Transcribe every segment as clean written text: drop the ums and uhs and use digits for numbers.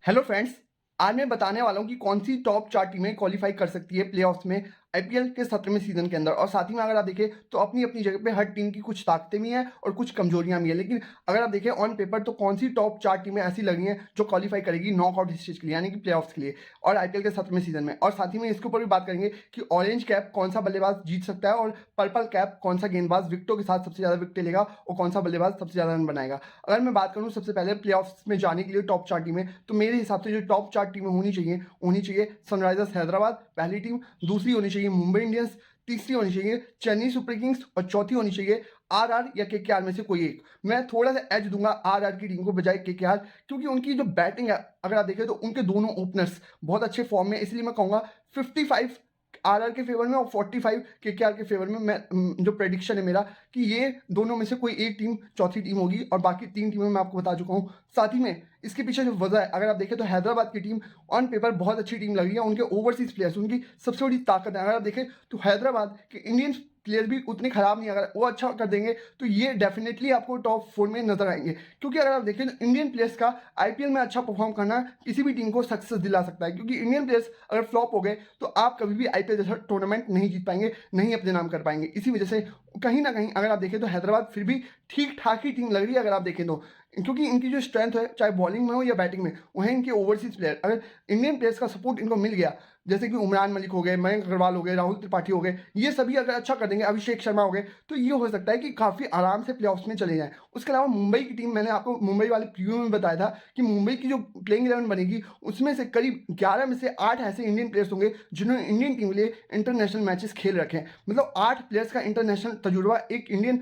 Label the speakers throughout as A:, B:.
A: Hello friends. आज मैं बताने वाला हूँ कि कौन सी टॉप 4 टीमें क्वालीफाई कर सकती है प्लेऑफ्स में आईपीएल के 17वें सीजन के अंदर। और साथ ही में अगर आप देखें तो अपनी अपनी जगह पे हर टीम की कुछ ताकतें भी हैं और कुछ कमजोरियां भी हैं। लेकिन अगर आप देखें ऑन पेपर तो कौन सी टॉप 4 टीमें ऐसी लग रही हैं जो क्वालीफाई करेगी नॉकआउट स्टेज के लिए यानी कि प्लेऑफ्स के लिए और आईपीएल के 17वें सीजन में। और साथ ही में इसके ऊपर भी बात करेंगे कि ऑरेंज कैप कौन सा बल्लेबाज जीत सकता है और पर्पल कैप कौन सा गेंदबाज विकेटों के साथ सबसे ज्यादा विकेट लेगा और कौन सा बल्लेबाज सबसे ज्यादा रन बनाएगा। अगर मैं बात करूं सबसे पहले प्लेऑफ्स में जाने के लिए टॉप 4 टीमें, तो मेरे हिसाब से जो टॉप 4 टीमें होनी चाहिए सनराइजर्स हैदराबाद पहली टीम, दूसरी होनी चाहिए मुंबई इंडियंस, तीसरी होनी चाहिए चेन्नई सुपर किंग्स और चौथी होनी चाहिए आरआर या केकेआर में से कोई एक। मैं थोड़ा सा एज दूंगा आरआर की टीम को बजाय केकेआर, क्योंकि उनकी जो बैटिंग है अगर आप देखें तो उनके दोनों ओपनर्स बहुत अच्छे फॉर्म में, इसलिए मैं कहूंगा 55 आरआर के फेवर में और 45 केकेआर के फेवर में। मैं जो प्रेडिक्शन है मेरा कि ये दोनों में से कोई एक टीम चौथी टीम होगी और बाकी 3 टीमें मैं आपको बता चुका हूँ। साथ ही में इसके पीछे जो वजह है अगर आप देखें तो हैदराबाद की टीम ऑन पेपर बहुत अच्छी टीम लग रही है। उनके ओवरसीज प्लेयर्स उनकी सबसे बड़ी ताकत है। अगर आप देखें तो हैदराबाद के इंडियन प्लेयर भी उतने खराब नहीं, अगर वो अच्छा कर देंगे तो ये डेफिनेटली आपको टॉप 4 में नजर आएंगे। क्योंकि अगर आप देखें तो इंडियन प्लेयर्स का आईपीएल में अच्छा परफॉर्म करना किसी भी टीम को सक्सेस दिला सकता है, क्योंकि इंडियन प्लेयर्स अगर फ्लॉप हो गए तो आप कभी भी आईपीएल जैसा टूर्नामेंट नहीं जीत पाएंगे, नहीं अपने नाम कर पाएंगे। इसी वजह से कहीं ना कहीं अगर आप देखें तो हैदराबाद फिर भी ठीक ठाक ही टीम लग रही है अगर आप देखें तो, क्योंकि इनकी जो स्ट्रेंथ है चाहे बॉलिंग में हो या बैटिंग में वहीं इनके ओवरसीज प्लेयर, अगर इंडियन प्लेयर्स का सपोर्ट इनको मिल गया जैसे कि उमरान मलिक हो गए, मयंक अग्रवाल हो गए, राहुल त्रिपाठी हो गए, ये सभी अगर अच्छा कर देंगे, अभिषेक शर्मा हो गए, तो ये हो सकता है कि काफी आराम से प्लेऑफ्स में चले जाएं। उसके अलावा मुंबई की टीम, मैंने आपको मुंबई वाले प्रीव्यू में बताया था कि मुंबई की जो प्लेइंग 11 बनेगी उसमें से करीब 11 में से 8 ऐसे इंडियन प्लेयर्स होंगे जिन्होंने इंडियन टीम के लिए इंटरनेशनल मैचेस खेल रखे हैं। मतलब 8 प्लेयर्स का इंटरनेशनल तजुर्बा एक इंडियन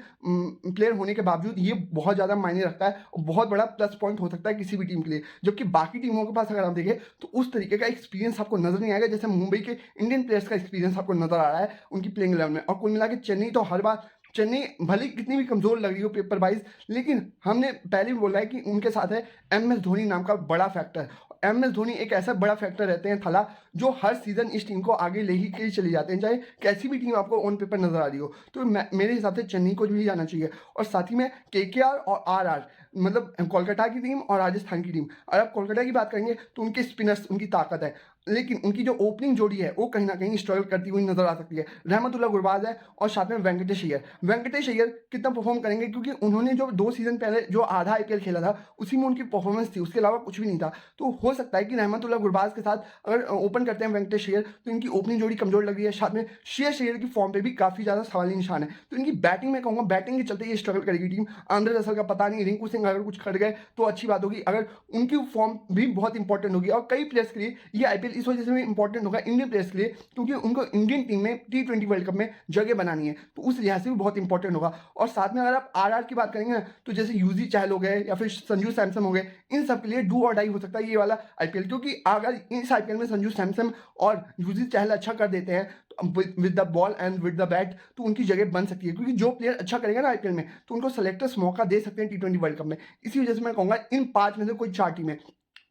A: प्लेयर होने के बावजूद ये बहुत ज्यादा मायने रखता है और बहुत बड़ा प्लस पॉइंट हो सकता है किसी भी टीम के लिए। जबकि बाकी टीमों के पास अगर आप देखें तो उस तरीके का एक्सपीरियंस आपको नजर नहीं आएगा जैसे मुंबई के इंडियन प्लेयर्स का एक्सपीरियंस आपको नजर आ रहा है उनकी प्लेइंग 11 में। और कुल मिला के चेन्नई तो हर बार, चेन्नई भले कितनी भी कमजोर लग रही हो पेपर वाइज, लेकिन हमने पहले भी बोला है कि उनके साथ है एमएस धोनी नाम का बड़ा फैक्टर। एमएस धोनी एक ऐसा बड़ा फैक्टर रहते हैं थला, जो हर सीजन इस टीम को आगे ले ही के चले जाते हैं, चाहे कैसी भी टीम आपको ऑन पेपर नजर आ रही हो। तो मेरे हिसाब से चेन्नई को भी जाना चाहिए। और साथ ही में केकेआर और आरआर, मतलब कोलकाता की टीम और राजस्थान की टीम। अगर आप कोलकाता की बात करेंगे तो उनके स्पिनर्स उनकी ताकत है, लेकिन उनकी जो ओपनिंग जोड़ी है वो कहीं ना कहीं स्ट्रगल करती हुई नजर आ सकती है। रहमतुल्लाह गुरबाज है और साथ में वेंकटेश अय्यर। वेंकटेश अय्यर कितना परफॉर्म करेंगे, क्योंकि उन्होंने जो 2 सीजन पहले जो आधा आईपीएल खेला था उसी में उनकी परफॉर्मेंस थी, उसके अलावा कुछ भी नहीं था। तो हो सकता है कि रहमतुल्लाह गुरबाज के साथ अगर ओपन करते हैं वेंकटेश अय्यर तो इनकी ओपनिंग जोड़ी कमजोर लग रही है। साथ में श्रेयस अय्यर की फॉर्म पे भी काफी ज्यादा सवाली निशान है। तो इनकी बैटिंग में कहूंगा बैटिंग के चलते ये स्ट्रगल करेगी टीम। आंद्रे रसल का पता नहीं, रिंकू सिंह अगर कुछ कर गए तो अच्छी बात होगी, अगर उनकी फॉर्म भी बहुत इंपॉर्टेंट होगी। और कई प्लेयर्स के लिए ये आईपीएल इस वजह से भी इंपॉर्टेंट होगा इंडियन प्लेयर्स के लिए, क्योंकि उनको इंडियन टीम में T20 वर्ल्ड कप में जगह बनानी है, तो उस लिहाज से भी बहुत इंपॉर्टेंट होगा। और साथ में अगर आप आरआर की बात करेंगे ना तो जैसे यूजी चहल हो गए या फिर संजू सैमसन हो गए, इन सब के लिए डू और डाई हो सकता है ये वाला आईपीएल। क्योंकि अगर इस आईपीएल में संजू सैमसन और यूजी चहल अच्छा कर देते हैं with the ball and with the bat, तो उनकी जगह बन सकती है। क्योंकि जो प्लेयर अच्छा करेगा ना आईपीएल में तो उनको सेलेक्टर्स मौका दे सकते हैं T20 वर्ल्ड कप में। इसी वजह से मैं कहूंगा इन 5 में से कोई 4 टीमें,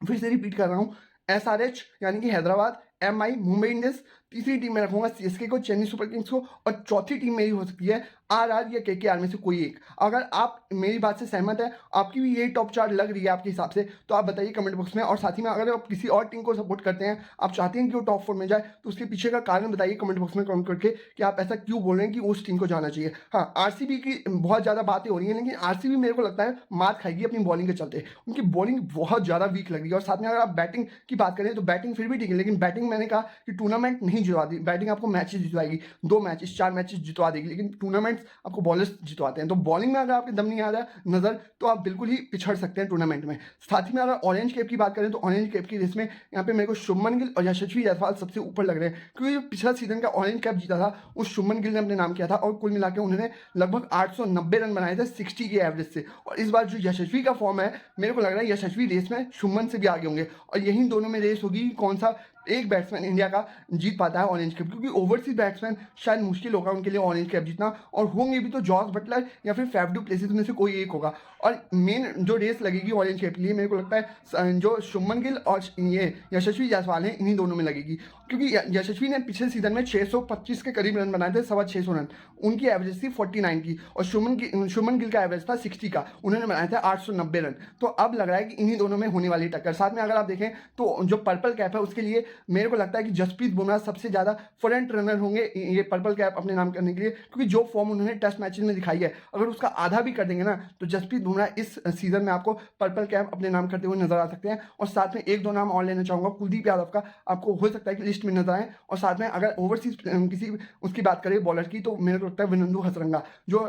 A: फिर से रिपीट कर रहा हूं, एसआरएच यानी कि हैदराबाद, एमआई मुंबई इंडियंस, तीसरी टीम में रखूंगा सीएसके को, चेन्नई सुपर किंग्स को, और चौथी टीम मेरी हो सकती है आरआर या केकेआर में से कोई एक। अगर आप मेरी बात से सहमत है, आपकी भी यही टॉप 4 लग रही है आपके हिसाब से, तो आप बताइए कमेंट बॉक्स में। और साथ ही में अगर आप किसी और टीम को सपोर्ट करते हैं, आप चाहते हैं कि वो टॉप 4 में जाए, तो उसके पीछे का कारण बताइए कमेंट बॉक्स में कमेंट करके कि आप ऐसा क्यों बोल रहे हैं कि उस टीम को जाना चाहिए। हाँ, आरसीबी की बहुत ज्यादा बातें हो रही है, लेकिन आरसीबी मेरे को लगता है मात खाएगी अपनी बॉलिंग के चलते। उनकी बॉलिंग बहुत ज्यादा वीक लग रही है। और साथ में अगर आप बैटिंग की बात करें तो बैटिंग फिर भी ठीक है, लेकिन बैटिंग मैंने कहा कि टूर्नामेंट नहीं जितवा दी, बैटिंग आपको मैचेस जितवाएगी, 2 मैचेस 4 मैचेस जितवा देगी, लेकिन टूर्नामेंट्स आपको बॉलर्स जितवाते हैं। तो बॉलिंग में अगर आपके दम नहीं आ रहा है नजर, तो आप बिल्कुल ही पिछड़ सकते हैं टूर्नामेंट में। साथ ही में अगर ऑरेंज कैप की बात करें तो ऑरेंज कैप की रेस में यहाँ पे मेरे को शुभमन गिल और यशस्वी जायसवाल सबसे ऊपर लग रहे हैं, क्योंकि जो पिछला सीजन का ऑरेंज कैप जीता था उस शुभमन गिल ने अपने नाम किया था और कुल मिलाकर उन्होंने लगभग 890 रन बनाए थे 60 के एवरेज से। और इस बार जो यशस्वी का फॉर्म है, मेरे को लग रहा है यशस्वी रेस में शुभमन से भी आगे होंगे और यही दोनों में रेस होगी कौन सा एक बैट्समैन इंडिया का जीत पाता है ऑरेंज कैप, क्योंकि ओवरसीज बैट्समैन शायद मुश्किल होगा उनके लिए ऑरेंज कैप जीतना, और होंगे भी तो जॉस बटलर या फिर फैफ डू प्लेसिस में से कोई एक होगा। और मेन जो रेस लगेगी ऑरेंज कैप के लिए मेरे को लगता है जो शुभमन गिल और ये यशस्वी जायसवाल हैं इन्हीं दोनों में लगेगी, क्योंकि यशस्वी ने पिछले सीजन में 625 के करीब रन बनाए थे, 625 रन, उनकी एवरेज थी 49 की, और शुभमन गिल का एवरेज था 60 का, उन्होंने बनाए थे 890 रन। तो अब लग रहा है कि इन्हीं दोनों में होने वाली टक्कर। साथ में अगर आप देखें तो जो पर्पल कैप है उसके लिए मेरे को लगता है कि जसप्रीत बुमराह सबसे ज़्यादा फ्रंट रनर होंगे ये पर्पल कैप अपने नाम करने के लिए, क्योंकि जो फॉर्म उन्होंने टेस्ट मैचेस में दिखाई है अगर उसका आधा भी कर देंगे ना तो जसप्रीत बुमराह इस सीजन में आपको पर्पल कैप अपने नाम करते हुए नजर आ सकते हैं। और साथ में एक दो नाम और लेना चाहूँगा, कुलदीप यादव का आपको हो सकता है कि लिस्ट में नजर आए, और साथ में अगर ओवरसीज किसी उसकी बात करें बॉलर की तो मेरे को लगता है विनंदु हसरंगा जो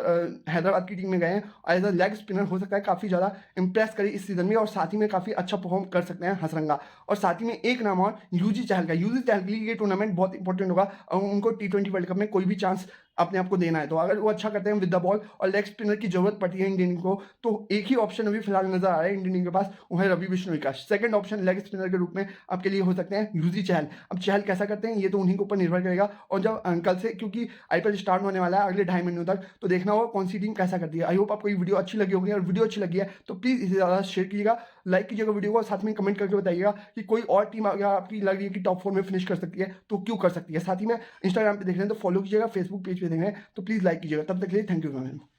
A: हैदराबाद की टीम में गए हैं एज अ लेग स्पिनर, हो सकता है काफ़ी ज़्यादा इंप्रेस करे इस सीजन में, और साथ ही में काफ़ी अच्छा परफॉर्म कर सकते हैं हसरंगा। और साथ ही में एक नाम और यूजी चहल का, यूजी चहल के लिए ये टूर्नामेंट बहुत इंपॉर्टेंट होगा, और उनको T20 वर्ल्ड कप में कोई भी चांस अपने आप को देना है, तो अगर वो अच्छा करते हैं विद द बॉल और लेग स्पिनर की जरूरत पड़ती है इंडियन को, तो एक ही ऑप्शन अभी फिलहाल नजर आ रहा है इंडियन टीम के पास, वो है रवि बिश्नोई का। सेकंड ऑप्शन लेग स्पिनर के रूप में आपके लिए हो सकते हैं यूजी चहल। अब चहल कैसा करते हैं ये तो उन्हीं के ऊपर निर्भर करेगा, और जब कल से क्योंकि IPL स्टार्ट होने वाला है अगले 2.5 महीनों तक, तो देखना होगा कौन सी टीम कैसा करती है। आई होप आपको ये वीडियो अच्छी लगी होगी, और वीडियो अच्छी लगी है तो प्लीज़ इसे ज़्यादा शेयर कीजिएगा, लाइक कीजिएगा वीडियो को, साथ में कमेंट करके बताइएगा कि कोई और टीम अगर आपकी लग रही है कि टॉप 4 में फिनिश कर सकती है तो क्यों कर सकती है। साथ ही में इंस्टाग्राम पे देख रहे हैं तो फॉलो कीजिएगा, फेसबुक पेज पे देख रहे हैं तो प्लीज़ लाइक कीजिएगा। तब तक के लिए थैंक यू।